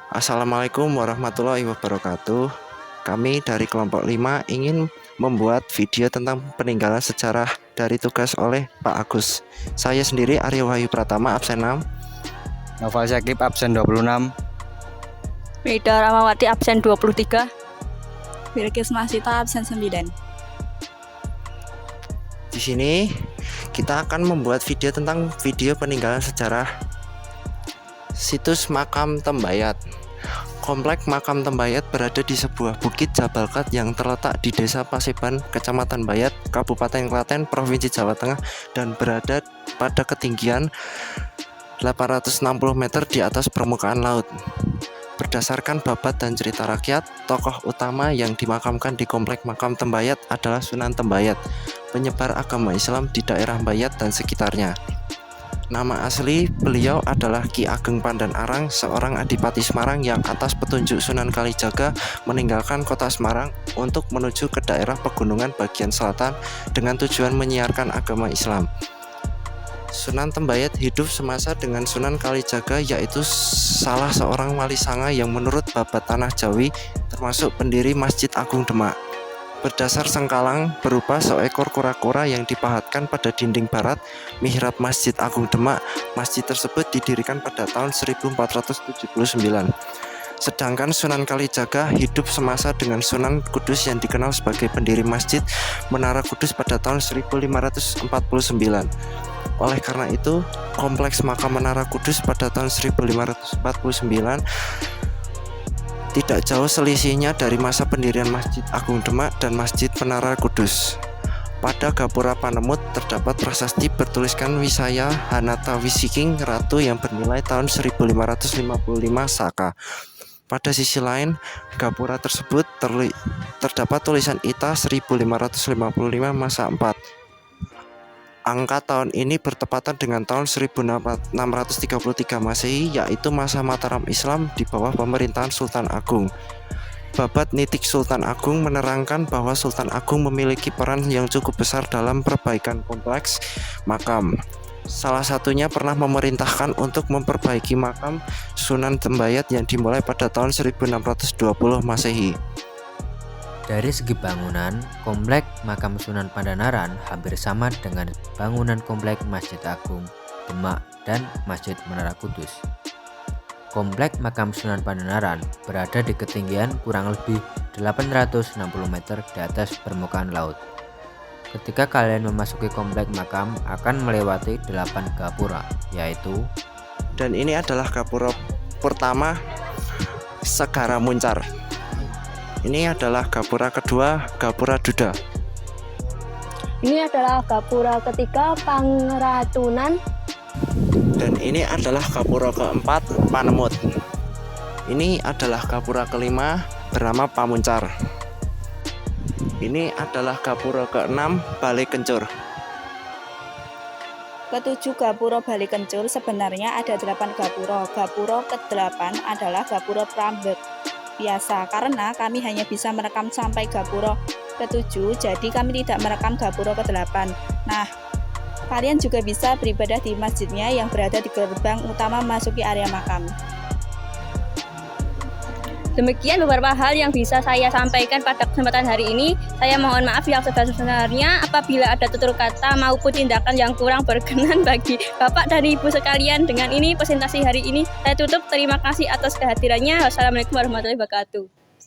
Assalamualaikum warahmatullahi wabarakatuh. Kami dari kelompok 5 ingin membuat video tentang peninggalan sejarah dari tugas oleh Pak Agus. Saya sendiri Aryo Wahyu Pratama, absen 6. Noval Syakib absen 26. Mida Ramawati absen 23. Bilkis Masita absen 9. Di sini kita akan membuat video tentang video peninggalan sejarah situs makam Tembayat. Komplek makam Tembayat berada di sebuah bukit Jabalkat yang terletak di Desa Paseban, Kecamatan Bayat, Kabupaten Klaten, Provinsi Jawa Tengah, dan berada pada ketinggian 860 meter di atas permukaan laut. Berdasarkan babat dan cerita rakyat, tokoh utama yang dimakamkan di komplek makam Tembayat adalah Sunan Tembayat, penyebar agama Islam di daerah Bayat dan sekitarnya. Nama asli beliau adalah Ki Ageng Pandan Arang, seorang adipati Semarang yang atas petunjuk Sunan Kalijaga meninggalkan kota Semarang untuk menuju ke daerah pegunungan bagian selatan dengan tujuan menyiarkan agama Islam. Sunan Tembayat hidup semasa dengan Sunan Kalijaga, yaitu salah seorang wali sanga yang menurut babat Tanah Jawi termasuk pendiri Masjid Agung Demak. Berdasar sengkalang berupa seekor kura-kura yang dipahatkan pada dinding barat mihrab Masjid Agung Demak. Masjid tersebut didirikan pada tahun 1479. Sedangkan Sunan Kalijaga hidup semasa dengan Sunan Kudus yang dikenal sebagai pendiri Masjid Menara Kudus pada tahun 1549. Oleh karena itu, kompleks makam Menara Kudus pada tahun 1549 tidak jauh selisihnya dari masa pendirian Masjid Agung Demak dan Masjid Menara Kudus. Pada Gapura Panemut terdapat prasasti bertuliskan Wisaya Hanata Wisiking Ratu yang bernilai tahun 1555 Saka. Pada sisi lain, Gapura tersebut terdapat tulisan Ita 1555 Masa 4. Angka tahun ini bertepatan dengan tahun 1633 Masehi, yaitu masa Mataram Islam di bawah pemerintahan Sultan Agung. Babat Nitik Sultan Agung menerangkan bahwa Sultan Agung memiliki peran yang cukup besar dalam perbaikan kompleks makam. Salah satunya pernah memerintahkan untuk memperbaiki makam Sunan Tembayat yang dimulai pada tahun 1620 Masehi. Dari segi bangunan, komplek makam Sunan Pandanaran hampir sama dengan bangunan komplek Masjid Agung Demak dan Masjid Menara Kudus. Komplek makam Sunan Pandanaran berada di ketinggian kurang lebih 860 meter di atas permukaan laut. Ketika kalian memasuki komplek makam akan melewati 8 gapura, yaitu, dan ini adalah gapura pertama Segara Muncar. Ini adalah gapura kedua, Gapura Duda. Ini adalah gapura ketiga, Pangratunan. Dan ini adalah gapura keempat, Panemut. Ini adalah gapura kelima, bernama Pamuncar. Ini adalah gapura keenam, Balai Kencur. Ketujuh Gapura Bali Kencur. Sebenarnya ada 8 gapura. Gapura ke-8 adalah Gapura Prambek biasa, karena kami hanya bisa merekam sampai gapura ke-7, jadi kami tidak merekam gapura ke-8. Nah, kalian juga bisa beribadah di masjidnya yang berada di gerbang utama masuki area makam. Demikian beberapa hal yang bisa saya sampaikan pada kesempatan hari ini. Saya mohon maaf yang sebesar-besarnya apabila ada tutur kata maupun tindakan yang kurang berkenan bagi Bapak dan Ibu sekalian. Dengan ini presentasi hari ini saya tutup. Terima kasih atas kehadirannya. Wassalamualaikum warahmatullahi wabarakatuh.